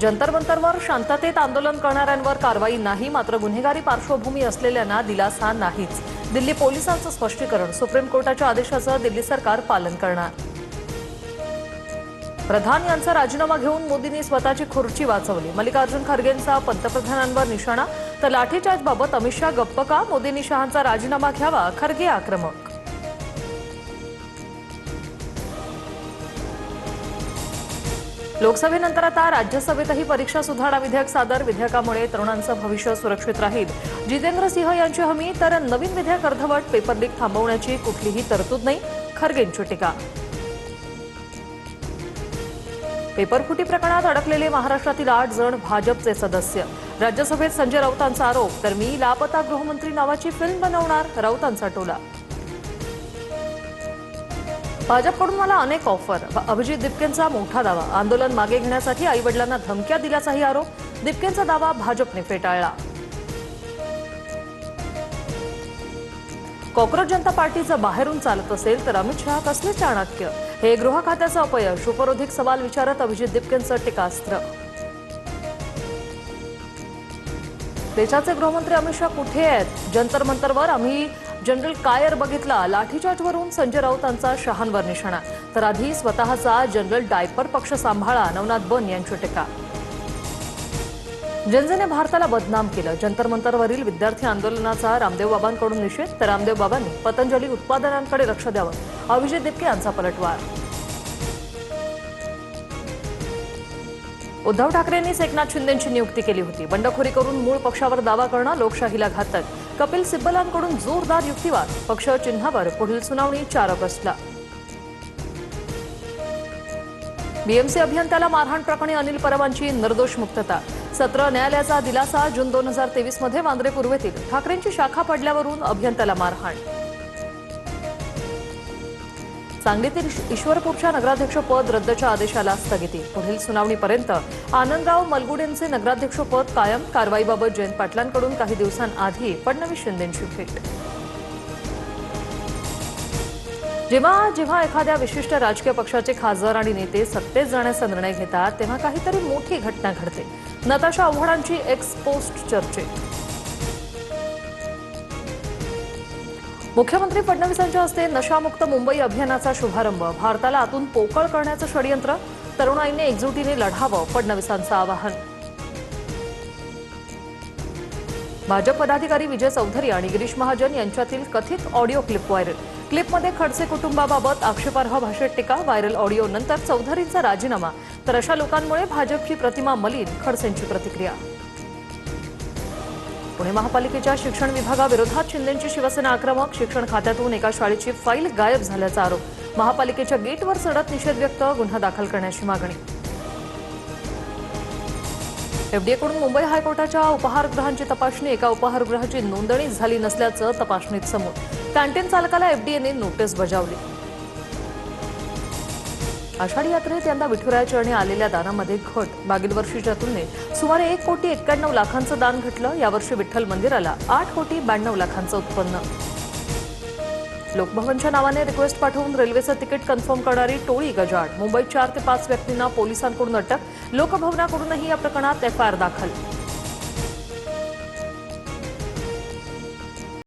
जंतर मंतरवर शांततेत आंदोलन करणाऱ्यांवर कारवाई नाही, मात्र गुन्हेगारी पार्श्वभूमी असलेल्यांना दिलासा नाहीच. दिल्ली पोलिसांचं स्पष्टीकरण. सुप्रीम कोर्टाच्या आदेशाचं दिल्ली सरकार पालन करणार. प्रधान यांचा राजीनामा घेऊन मोदींनी स्वतःची खुर्ची वाचवली. मल्लिकार्जुन खरगेंचा पंतप्रधानांवर निशाणा, तर लाठीचार्जबाबत अमित शहा गप्प का? मोदींनी शहांचा राजीनामा घ्यावा, खरगे आक्रमक. लोकसभेनंतर आता राज्यसभेतही परीक्षा सुधारणा विधेयक सादर. विधेयकामुळे तरुणांचं भविष्य सुरक्षित राहील, जितेंद्र सिंह यांची हमी. तर नवीन विधेयक अर्धवट. पेपर लीक थांबवण्याची कुठलीही तरतूद नाही, खरगेंची टीका. पेपरफुटी प्रकरणात अडकलेले महाराष्ट्रातील 8 जण भाजपचे सदस्य. राज्यसभेत संजय राऊतांचा आरोप, तर मी लापता गृहमंत्री नावाची फिल्म बनवणार, राऊतांचा टोला. भाजपकडून मला अनेक ऑफर. अभिजित दिपकेंचा मोठा दावा. आंदोलन मागे घेण्यासाठी आईवडिलांना धमक्या दिल्याचाही आरोप. दिपकेंचा दावा भाजपने फेटाळला. कॉक्रोच जनता पार्टीचं बाहेरून चालत असेल तर अमित शहा कसले चाणक्य? हे गृह खात्याचं अपयश. उपरोधिक सवाल विचारत अभिजित दिपकेंचं टीकास्त्र. देशाचे गृहमंत्री अमित शहा कुठे आहेत? जंतर मंतरवर आम्ही जनरल कायर बघितला. लाठीचार्जवरून संजय राऊतांचा शहांवर निशाणा, तर आधी स्वतःचा जनरल डायपर पक्ष सांभाळा, नवनाथ बन यांची टीका. जनतेने भारताला बदनाम केलं. जंतर मंतरवरील विद्यार्थी आंदोलनाचा रामदेव बाबांकडून निषेध, तर रामदेव बाबांनी पतंजली उत्पादनांकडे लक्ष द्यावं. अभिजित दिपके यांचा पलटवार. उद्धव ठाकरेंनीच एकनाथ शिंदेंची नियुक्ती केली होती. बंडखोरी करून मूळ पक्षावर दावा करणं लोकशाहीला घातक. कपिल सिब्बलांकडून जोरदार युक्तिवाद. पक्ष चिन्हावर पुढील सुनावणी 4 ऑगस्टला. बीएमसी अभियंत्याला मारहाण प्रकरणी अनिल परबांची निर्दोष मुक्तता. सत्र न्यायालयाचा दिलासा. जून 2023 मध्ये वांद्रे पूर्वेतील ठाकरेंची शाखा पडल्यावरून अभियंत्याला मारहाण. सांगलीतील ईश्वरपूरच्या नगराध्यक्षपद रद्दच्या आदेशाला स्थगिती. पुढील सुनावणीपर्यंत आनंदराव मलगुडेंचे नगराध्यक्षपद कायम. कारवाईबाबत जयंत पाटलांकडून काही दिवसांआधी फडणवीस शिंदेंची भेट. जेव्हा जेव्हा एखाद्या विशिष्ट राजकीय पक्षाचे खासदार आणि नेते सत्तेत जाण्याचा निर्णय घेतात, तेव्हा काहीतरी मोठी घटना घडते. नताशा आव्हाडांची एक्स पोस्ट चर्चेत. मुख्यमंत्री फडणवीसांच्या हस्ते नशामुक्त मुंबई अभियानाचा शुभारंभ. भारताला आतून पोकळ करण्याचं षडयंत्र. तरुणाईने एकजुटीने लढावं, फडणवीसांचं आवाहन. भाजप पदाधिकारी विजय चौधरी आणि गिरीश महाजन यांच्यातील कथित ऑडिओ क्लिप व्हायरल. क्लिपमध्ये खडसे कुटुंबाबाबत आक्षेपार्ह भाषेत टीका. व्हायरल ऑडिओ नंतर चौधरींचा राजीनामा, तर अशा लोकांमुळे भाजपची प्रतिमा मलिन, खडसेंची प्रतिक्रिया. पुणे महापालिकेच्या शिक्षण विभागाविरोधात शिंदेंची शिवसेना आक्रमक. शिक्षण खात्यातून एका शाळेची फाईल गायब झाल्याचा आरोप. महापालिकेच्या गेटवर चढत निषेध व्यक्त. गुन्हा दाखल करण्याची मागणी. एफडीएकडून मुंबई हायकोर्टाच्या उपहारगृहांची तपासणी. एका उपहारगृहाची नोंदणी झाली नसल्याचं तपासणीत समोर. कॅन्टीन चालकाला एफडीएने नोटीस बजावली. आषाढी यात्रेत यंदा विठुरायाचरणी आलेल्या दानामध्ये घट. मागील वर्षीच्या तुलनेत सुमारे 1,91,00,000 दान घटलं. यावर्षी विठ्ठल मंदिराला 8,92,00,000 उत्पन्न. लोकभवनच्या नावाने रिक्वेस्ट पाठवून रेल्वेचं तिकीट कन्फर्म करणारी टोळी गजाआड. मुंबईत 4 ते 5 व्यक्तींना पोलिसांकडून अटक. लोकभवनाकडूनही या प्रकरणात एफआयआर दाखल.